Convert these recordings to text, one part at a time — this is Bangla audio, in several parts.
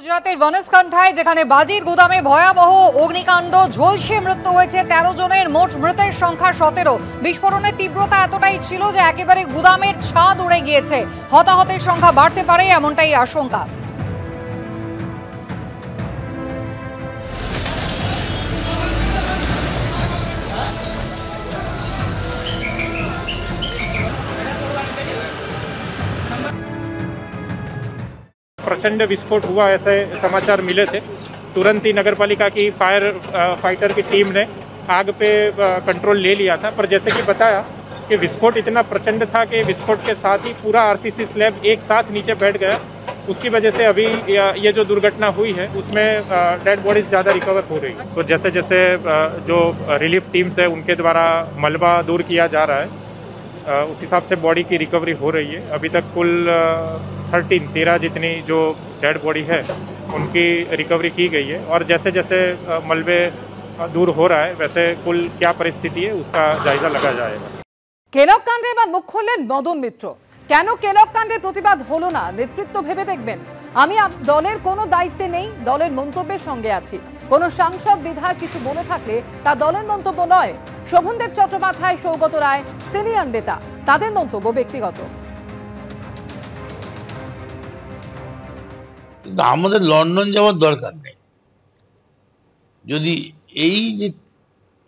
গুজরাতের বনসকান্থায় যেখানে বাজির গুদামে ভয়াবহ অগ্নিকাণ্ড, ঝলসে মৃত্যু হয়েছে 13 জনের, মোট মৃতের সংখ্যা 17। বিস্ফোরণের তীব্রতা এতটাই ছিল যে একেবারে গুদামের ছাদ উড়ে গিয়েছে। হতাহতের সংখ্যা বাড়তে পারে এমনটাই আশঙ্কা। प्रचंड विस्फोट हुआ ऐसे समाचार मिले थे। तुरंत ही नगरपालिका की फायर फाइटर की टीम ने आग पे कंट्रोल ले लिया था, पर जैसे कि बताया कि विस्फोट इतना प्रचंड था कि विस्फोट के साथ ही पूरा आरसीसी स्लैब एक साथ नीचे बैठ गया। उसकी वजह से अभी ये जो दुर्घटना हुई है उसमें डेड बॉडीज ज़्यादा रिकवर हो रही है। तो जैसे जैसे जो रिलीफ टीम्स है उनके द्वारा मलबा दूर किया जा रहा है, उस हिसाब से बॉडी की रिकवरी हो रही है। अभी तक कुल 13 जितनी जो डेड बॉडी है उनकी रिकवरी की गई है, और जैसे जैसे मलबे दूर हो रहा है वैसे कुल क्या परिस्थिति है उसका जायजा लगा जाएगा। কেলক কাণ্ডে এবার মুখ খুললেন মদন মিত্র। কেন কেলক কাণ্ডের প্রতিবাদ হলো না, নেতৃত্ব ভেবে দেখবেন। আমি দলের কোনো দায়িত্বে নেই, দলের মন্তব্যের সঙ্গে আছি। কোনো সাংসদ বিধায়ক কিছু বলে থাকলে তা দলের মন্তব্য নয়। শোভনদেব চট্টোপাধ্যায়, সৌগত রায় সিনিয়র নেতা, তাদের মন্তব্য ব্যক্তিগত। কিন্তু আমাদের লন্ডন যাওয়ার দরকার নেই। যদি এই যে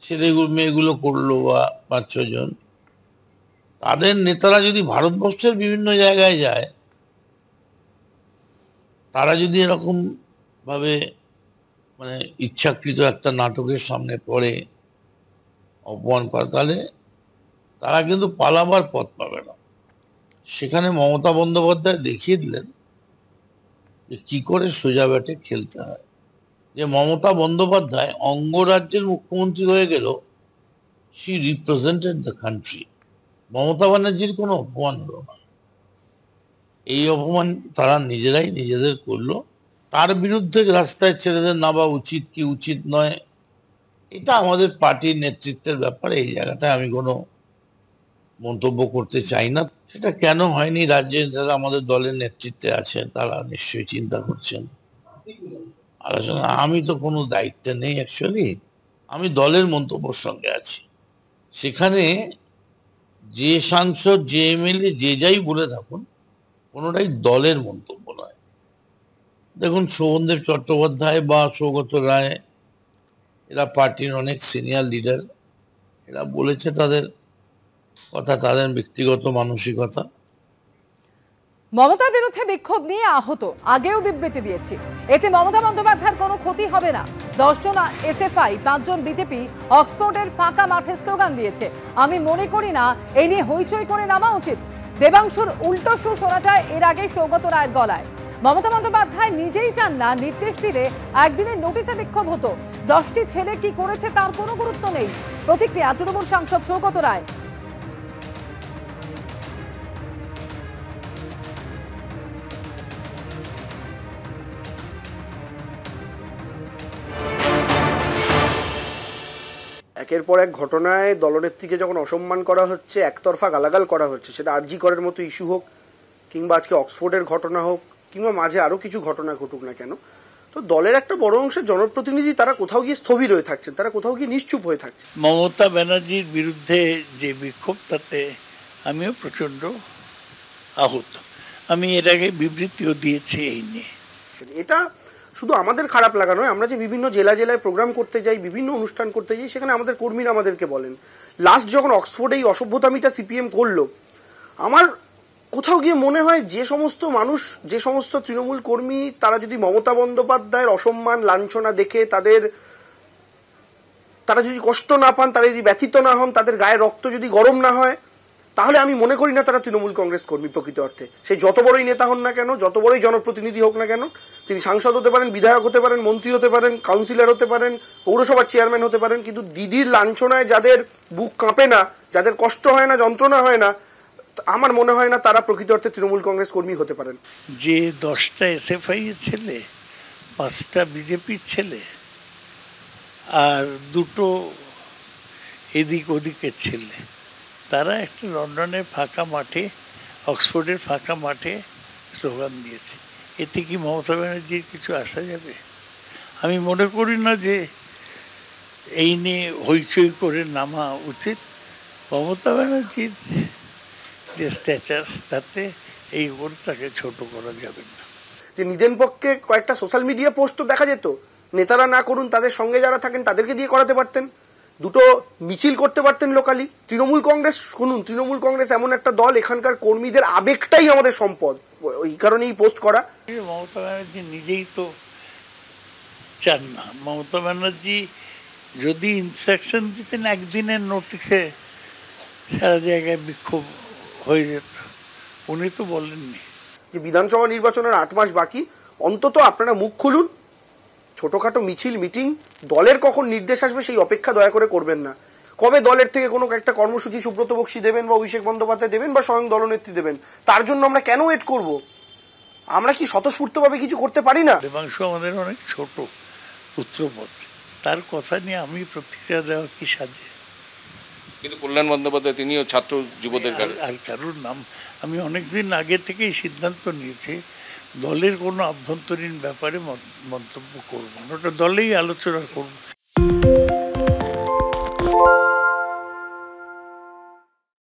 ছেলেগুলো মেয়েগুলো করলো বা 5-6 জন, তাদের নেতারা যদি ভারতবর্ষের বিভিন্ন জায়গায় যায়, তারা যদি এরকম ভাবে মানে ইচ্ছাকৃত একটা নাটকের সামনে পড়ে অপমান করে, তাহলে তারা কিন্তু পালাবার পথ পাবে না। সেখানে মমতা বন্দ্যোপাধ্যায় দেখিয়ে দিলেন যে কি করে সোজা ব্যাটে খেলতে হয়। যে মমতা বন্দ্যোপাধ্যায় অঙ্গরাজ্যের মুখ্যমন্ত্রী হয়ে গেল, she represented the country. Mamata ব্যানার্জির কোনো অপমান হলো না। এই অপমান তারা নিজেরাই নিজেদের করলো। তার বিরুদ্ধে রাস্তায় ছেলেদের নামা উচিত কি উচিত নয়, এটা আমাদের পার্টির নেতৃত্বের ব্যাপারে। এই জায়গাটায় আমি কোনো মন্তব্য করতে চাই না। সেটা কেন হয়নি, রাজ্যে যারা আমাদের দলের নেতৃত্বে আছেন তারা নিশ্চয়ই চিন্তা করছেন, আলোচনা। আমি তো কোনো দায়িত্বে নেই, অ্যাকচুয়ালি আমি দলের মন্তব্যের সঙ্গে আছি। সেখানে যে সাংসদ, যে এমএলএ, যে যাই বলে থাকুন, কোনোটাই দলের মন্তব্য নয়। দেখুন, শোভনদেব চট্টোপাধ্যায় বা সৌগত রায়, এরা পার্টির অনেক সিনিয়র লিডার, এরা বলেছে তাদের কথা, তাদের ব্যক্তিগত মানসিকতা। মমতার বিরুদ্ধে বিক্ষোভ নিয়ে আহত, আগেও বিবৃতি দিয়েছি। এতে মমতা বন্দ্যোপাধ্যায়ের কোনো ক্ষতি হবে না। 10 জন এসএফআই, 5 জন বিজেপি অক্সফোর্ডের ফাঁকা মাঠে স্লোগান দিয়েছে। আমি মনে করি না এই নিয়ে হইচই করে নামা উচিত। দেবাংশুর উল্টো সুর শোনা যায় এর আগে সৌগত রায়ের গলায়। মমতা বন্দ্যোপাধ্যায় নিজেই চান না নির্দেশ দিলে একদিনের নোটিশে বিক্ষোভ হতো। 10টি ছেলে কি করেছে তার কোনো গুরুত্ব নেই। প্রতিক্রিয়া তৃণমূল সাংসদ সৌগত রায়। একের পর এক ঘটনায় দলনেত্রীকে যখন অসম্মান করা হচ্ছে, একতরফা গালাগাল করা হচ্ছে, সেটা আরজি করের মতো ইস্যু হোক, কিংবা আজকে অক্সফোর্ডের ঘটনা হোক, কিংবা মাঝে আরও কিছু ঘটনা ঘটুক না কেন, তো দলের একটা বড় অংশের জনপ্রতিনিধি তারা কোথাও গিয়ে স্থবির হয়ে থাকছেন, তারা কোথাও গিয়ে নিশ্চুপ হয়ে থাকছেন। মমতা ব্যানার্জির বিরুদ্ধে যে বিক্ষোভ, তাতে আমিও প্রচণ্ড আহত। আমি এর আগে বিবৃতিও দিয়েছি এই নিয়ে। এটা শুধু আমাদের খারাপ লাগা নয়, আমরা যে বিভিন্ন জেলায় প্রোগ্রাম করতে যাই, বিভিন্ন অনুষ্ঠান করতে যাই, সেখানে আমাদের কর্মীরা আমাদেরকে বলেন, লাস্ট যখন অক্সফোর্ডে এই অসভ্যতামিটা সিপিএম করলো, আমার কোথাও গিয়ে মনে হয় যে সমস্ত মানুষ, যে সমস্ত তৃণমূল কর্মী, তারা যদি মমতা বন্দ্যোপাধ্যায়ের অসম্মান লাঞ্ছনা দেখে তারা যদি কষ্ট না পান, তারা যদি ব্যথিত না হন, তাদের গায়ে রক্ত যদি গরম না হয়, তাহলে আমি মনে করি না তারা তৃণমূল কংগ্রেস কর্মী প্রকৃত অর্থে। সে যত বড়ই নেতা হন না কেন, যত বড়ই জনপ্রতিনিধি হোক না কেন, তিনি সাংসদ হতে পারেন, বিধায়ক হতে পারেন, মন্ত্রী হতে পারেন, কাউন্সিলর হতে পারেন, পৌরসভার চেয়ারম্যান হতে পারেন, কিন্তু দিদির লাঞ্ছনায় যাদের বুক কাঁপে না, যাদের কষ্ট হয় না, যন্ত্রণা হয় না, আমার মনে হয় না তারা প্রকৃত অর্থে তৃণমূল কংগ্রেস কর্মী হতে পারেন। যে 10টা এসএফআই এর ছেলে, 5টা বিজেপির ছেলে, আর 2টো এদিক ওদিকের ছেলে, তারা একটা লন্ডনের ফাঁকা মাঠে, অক্সফোর্ডের ফাঁকা মাঠে স্লোগান দিয়েছে। এতে কি মমতা ব্যানার্জির কিছু আসা যাবে? আমি মনে করি না যে এই নিয়ে হইচই করে নামা উচিত। মমতা ব্যানার্জির যে স্ট্যাটাস, তাতে এই করে তাকে ছোট করা যাবে না। যে নিদেন পক্ষে কয়েকটা সোশ্যাল মিডিয়া পোস্ট তো দেখা যেত, নেতারা না করুন তাদের সঙ্গে যারা থাকেন তাদেরকে দিয়ে করাতে পারতেন, দুটো মিছিল করতে পারতেন লোকালি। তৃণমূল কংগ্রেস, শুনুন, তৃণমূল কংগ্রেস এমন একটা দল, এখানকার কর্মীদের আবেগটাই আমাদের সম্পদ, ওই কারণেই পোস্ট করা। মমতা ব্যানার্জি নিজেই তো চান না। মমতা ব্যানার্জি যদি ইনস্ট্রাকশন দিতেন, একদিনের নোটিসে সারা জায়গায় বিক্ষোভ হয়ে যেত। উনি তো বলেননি। যে বিধানসভা নির্বাচনের 8 মাস বাকি, অন্তত আপনারা মুখ খুলুন। ছোটখাটো মিছিল, মিটিং, দলের কখন নির্দেশ আসবে সেই অপেক্ষা দয়া করে করবেন না। কবে দলের থেকে কোনো একটা কর্মসূচি সুব্রত বক্সী দেবেন বা অভিষেক বন্দ্যোপাধ্যায় দেবেন বা স্বয়ং দলনেত্রী দেবেন, তার জন্য আমরা কেন ওয়েট করব? আমরা কি স্বতঃস্ফূর্তভাবে কিছু করতে পারি না? দেবাংশু আমাদের অনেক ছোট পুত্রপদ, তার কথা নিয়ে আমি প্রতিক্রিয়া দেওয়া কি সাজে? কিন্তু কল্যাণ বন্দ্যোপাধ্যায় তিনিও ছাত্র যুবদের আর কারোর নাম আমি অনেকদিন আগে থেকেই সিদ্ধান্ত নিয়েছি, দলের কোনো আভ্যন্তরীণ ব্যাপারে মন্তব্য করব না, ওটা দলেই আলোচনা করব।